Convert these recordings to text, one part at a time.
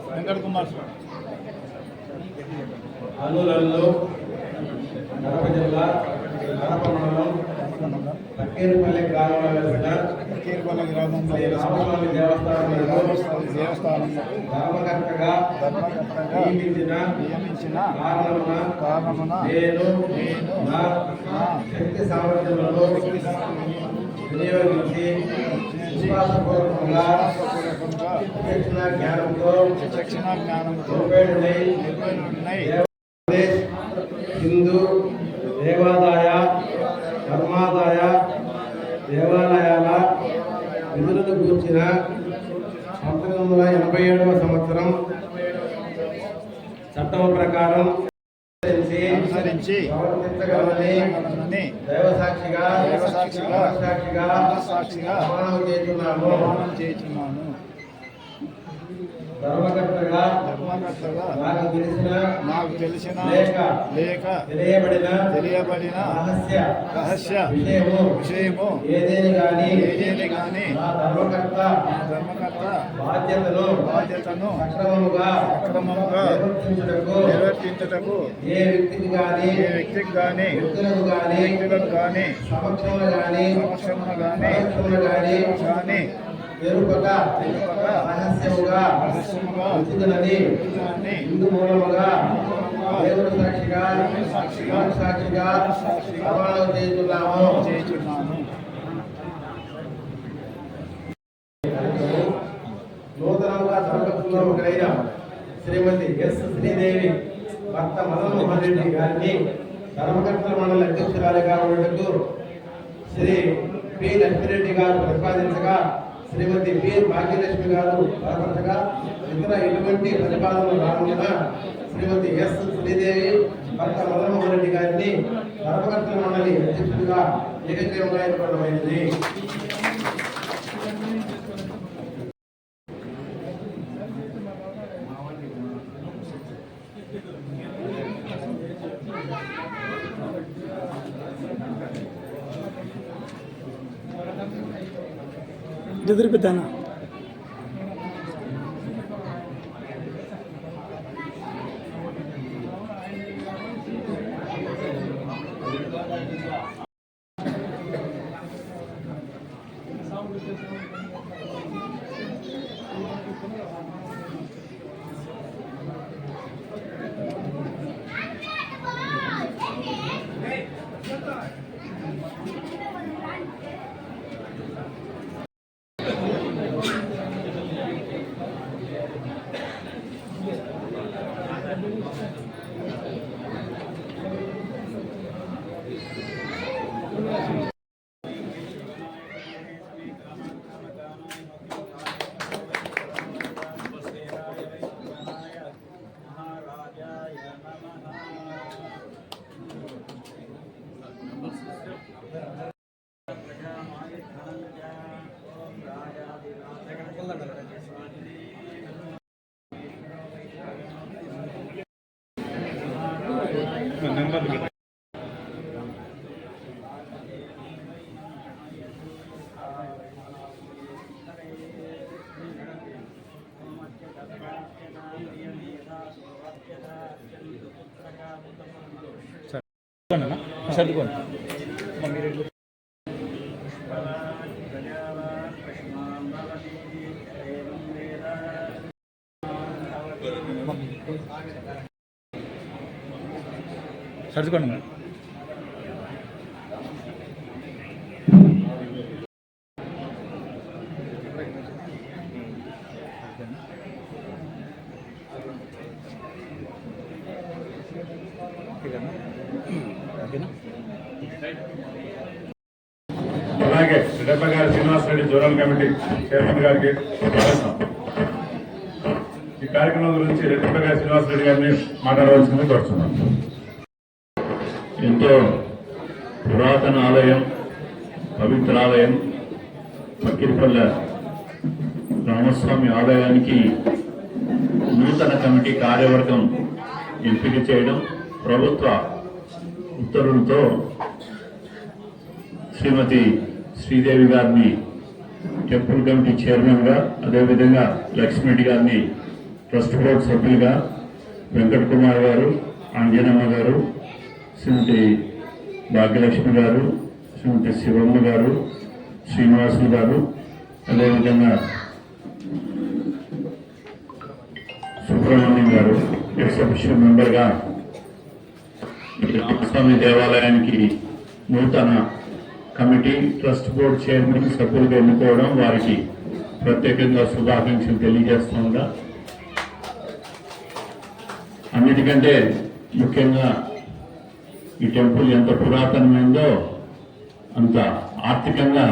వెంకట కుమార్ శర్మ అల్లులల్లో కడప జిల్లా కడప మండలం తక్కేరుపల్లి గ్రామంలో వెలిసిన శ్రీ రామస్వామి దేవస్థానం ధర్మకర్తగా నియమించిన కారణమున నేను నా శక్తి సామర్థ్యములను వినియోగించి విశ్వాసపూర్వకంగా విచక్షణ జ్ఞానంతో హిందూ దేవాదాయ ధర్మాదాయ దేవాలయాల విధులను గూర్చిన 1987వ సంవత్సరం చట్టం ప్రకారం ప్రవర్తించగలనని దైవసాక్షిగా ప్రమాణం చేస్తున్నాను. ధర్మకర్తగా నాకు తెలిసిన లేక తెలియబడిన రహస్య విషయము ఏదేని గాని ధర్మకర్త బాధ్యతను సక్రమముగా నిర్వర్తించుటకు ఏ వ్యక్తికి గాని వ్యక్తులకు గాని సమక్షమున గాని ఎరుపక రహస్యముగా హిందూ మూలముగా దేవుడు సాక్షిగా ప్రమాణం చేస్తున్నాము. నూతనంగా ధర్మకర్తలో ఒకరైన శ్రీమతి ఎస్ శ్రీదేవి భర్త మదన్ మోహన్ రెడ్డి గారిని ధర్మకర్తల మండలి అధ్యక్షురాలిగా ఉండటకు శ్రీ పి లక్ష్మిరెడ్డి గారు ప్రతిపాదించగా శ్రీమతి పి భాగ్యలక్ష్మి గారు బలపరచగా ఇతర ఎటువంటి ప్రతిపాదనలు రానున్న శ్రీమతి ఎస్ శ్రీదేవి భర్త మదన్ మోహన్ రెడ్డి గారిని ధర్మకర్తల మండలి అధ్యక్షుడిగా ఏకగ్రీవంగా ఏర్పడమైనది. ఎదురుపెట్టాను చదువుకోండి. చదువుకోండి. ఓకేనా? అలాగే రెడ్డప్ప గారి శ్రీనివాసరెడ్డి జోనల్ కమిటీ చైర్మన్ గారికి స్వాగతం. ఈ కార్యక్రమం గురించి రెడ్డప్ప గారి శ్రీనివాసరెడ్డి గారిని మాట్లాడవలసింది కోరుతున్నాం. ఎంతో పురాతన ఆలయం, పవిత్ర ఆలయం పక్కిరిపల్లె రామస్వామి ఆలయానికి నూతన కమిటీ కార్యవర్గం ఎంపిక చేయడం, ప్రభుత్వ ఉత్తర్వులతో శ్రీమతి శ్రీదేవి గారిని టెంపుల్ కమిటీ చైర్మన్గా, అదేవిధంగా లక్ష్మీరెడ్డి గారిని ట్రస్ట్ బోర్డు సభ్యులుగా, వెంకట కుమార్ గారు, అంజనమ్మ గారు, శ్రీమతి భాగ్యలక్ష్మి గారు, శ్రీమతి శివమ్మ గారు, శ్రీనివాసులు గారు, అదేవిధంగా సుబ్రహ్మణ్యం గారు ఎక్సెప్షన్ మెంబర్గా రామస్వామి దేవాలయానికి నూతన కమిటీ ట్రస్ట్ బోర్డు చైర్మన్ సభ్యులుగా ఎన్నుకోవడం వారికి ప్రత్యేకంగా శుభాకాంక్షలు తెలియజేస్తుండగా, అన్నిటికంటే ముఖ్యంగా ఈ టెంపుల్ ఎంత పురాతనమైందో అంత ఆర్థికంగా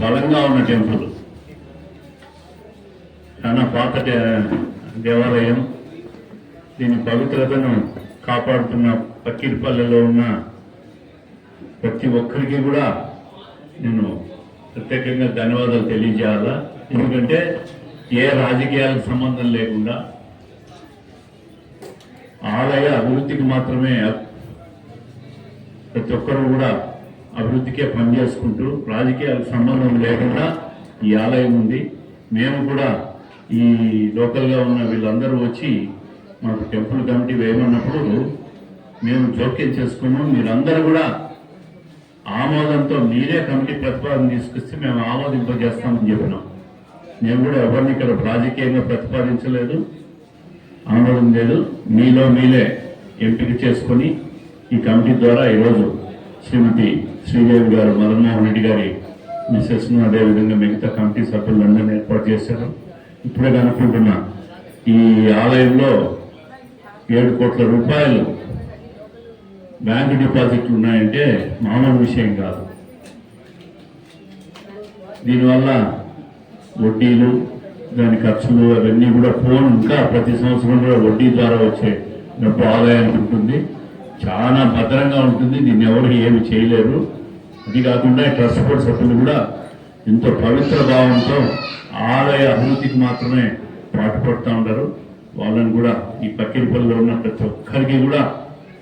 బలంగా ఉన్న టెంపుల్. చాలా పాత దేవాలయం. దీని పవిత్రతను కాపాడుతున్న పక్కిరిపల్లెలో ఉన్న ప్రతి ఒక్కరికి కూడా నేను ప్రత్యేకంగా ధన్యవాదాలు తెలియజేయాలా. ఎందుకంటే ఏ రాజకీయాలకు సంబంధం లేకుండా ఆలయ అభివృద్ధికి మాత్రమే ప్రతి ఒక్కరు కూడా అభివృద్ధికే పనిచేసుకుంటూ రాజకీయాలకు సంబంధం లేకుండా ఈ ఆలయం ఉంది. మేము కూడా ఈ లోకల్గా ఉన్న వీళ్ళందరూ వచ్చి మాకు టెంపుల్ కమిటీ వేయమన్నప్పుడు మేము జోక్యం చేసుకున్నాం. మీరందరూ కూడా ఆమోదంతో మీరే కమిటీ ప్రతిపాదన తీసుకొస్తే మేము ఆమోదింపజేస్తామని చెప్పినాం. మేము కూడా ఎవరిని ఇక్కడ రాజకీయంగా ప్రతిపాదించలేదు, ఆమోదం లేదు. మీలో మీలే ఎంపిక చేసుకొని ఈ కమిటీ ద్వారా ఈరోజు శ్రీమతి శ్రీదేవి గారు, మదన్మోహన్ రెడ్డి గారి మిస్సెస్ను, అదేవిధంగా మిగతా కమిటీ సభ్యులందరినీ ఏర్పాటు చేశారు. ఇప్పుడే కనుక్కుంటున్నా, ఈ ఆలయంలో 7 కోట్ల రూపాయలు బ్యాంకు డిపాజిట్లు ఉన్నాయంటే మామూలు విషయం కాదు. దీనివల్ల వడ్డీలు, దాని ఖర్చులు అవన్నీ కూడా పోను. ఇంకా ప్రతి సంవత్సరం కూడా వడ్డీ ద్వారా వచ్చే డబ్బు ఆదాయానికి ఉంటుంది. చాలా భద్రంగా ఉంటుంది. దీన్ని ఎవరు ఏమి చేయలేరు. అది కాకుండా ట్రస్ట్ బోర్డు సభ్యులు కూడా ఎంతో పవిత్ర భావంతో ఆలయ అభివృద్ధికి మాత్రమే పాటుపడుతూ ఉంటారు. వాళ్ళని కూడా ఈ పక్కిరిపల్లిలో ఉన్న ప్రతి ఒక్కరికి కూడా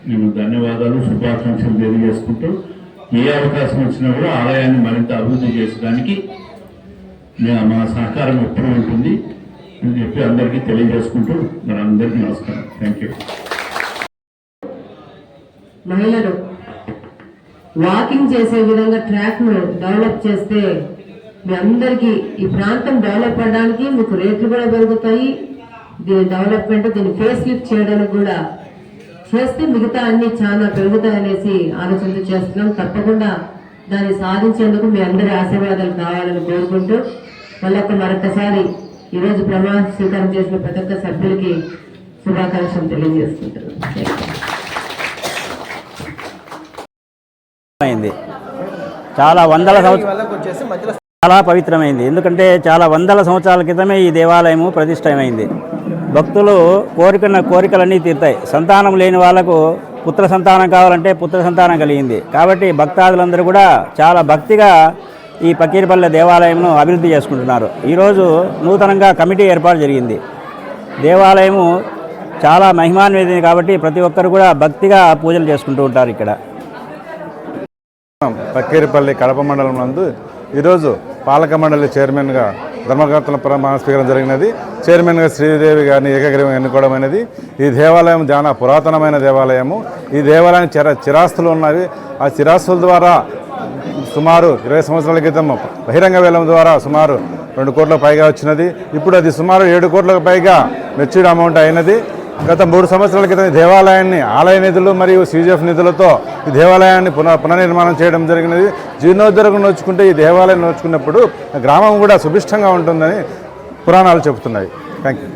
నేను ధన్యవాదాలు, శుభాకాంక్షలు తెలియజేసుకుంటూ ఏ అవకాశం వచ్చినా కూడా ఆలయాన్ని మరింత అభివృద్ధి చేసడానికి మా సహకారం ఎప్పుడూ ఉంటుంది అని చెప్పి అందరికీ తెలియజేసుకుంటూ మరి అందరికీ నమస్కారం. Thank you. మహిళలు వాకింగ్ చేసే విధంగా ట్రాక్ ను డెవలప్ చేస్తే మీ అందరికీ ఈ ప్రాంతం డెవలప్ అవడానికి మీకు రేట్లు కూడా పెరుగుతాయి. దీని డెవలప్మెంట్, దీన్ని ఫేస్ లిఫ్ట్ చేయడానికి కూడా చేస్తే మిగతా అన్ని చాలా పెరుగుతాయనేసి ఆలోచనతో చేస్తున్నాం. తప్పకుండా దాన్ని సాధించేందుకు మీ అందరి ఆశీర్వాదాలు కావాలని కోరుకుంటూ మరొకసారి ఈరోజు ప్రమాణ స్వీకారం చేసిన ప్రతి ఒక్క సభ్యులకి శుభాకాంక్షలు తెలియజేసుకుంటున్నాం. చాలా పవిత్రమైంది. ఎందుకంటే చాలా వందల సంవత్సరాల క్రితమే ఈ దేవాలయము ప్రతిష్టమైంది. భక్తులు కోరుకున్న కోరికలన్నీ తీరుతాయి. సంతానం లేని వాళ్లకు పుత్ర సంతానం కావాలంటే పుత్ర సంతానం కలిగింది. కాబట్టి భక్తాదులందరూ కూడా చాలా భక్తిగా ఈ పక్కిరిపల్లె దేవాలయంను అభివృద్ధి చేసుకుంటున్నారు. ఈరోజు నూతనంగా కమిటీ ఏర్పాటు జరిగింది. దేవాలయము చాలా మహిమాన్వితమైంది కాబట్టి ప్రతి ఒక్కరు కూడా భక్తిగా పూజలు చేసుకుంటూ ఉంటారు. ఇక్కడ పక్కిరిపల్లి కడప మండలం నందు ఈరోజు పాలక మండలి చైర్మన్గా ధర్మకర్తల ప్రమాణ స్వీకారం జరిగినది. చైర్మన్గా శ్రీదేవి గారిని ఏకగ్రీవం ఎన్నుకోవడం అనేది. ఈ దేవాలయం చాలా పురాతనమైన దేవాలయము. ఈ దేవాలయం చిరాస్తులు ఉన్నవి. ఆ చిరాస్తుల ద్వారా సుమారు 20 సంవత్సరాల క్రితం బహిరంగ వేలం ద్వారా సుమారు 2 కోట్లకు పైగా వచ్చినది. ఇప్పుడు అది సుమారు 7 కోట్లకు పైగా మెచ్యూర్డ్ అమౌంట్ అయినది. గత 3 సంవత్సరాల క్రితం ఈ దేవాలయాన్ని ఆలయ నిధులు మరియు CGF నిధులతో ఈ దేవాలయాన్ని పునర్నిర్మాణం చేయడం జరిగినది. జీర్ణోద్ధరణకు నోచుకుంటే ఈ దేవాలయం నోచుకున్నప్పుడు గ్రామం కూడా సుభిష్టంగా ఉంటుందని పురాణాలు చెబుతున్నాయి. Thank you.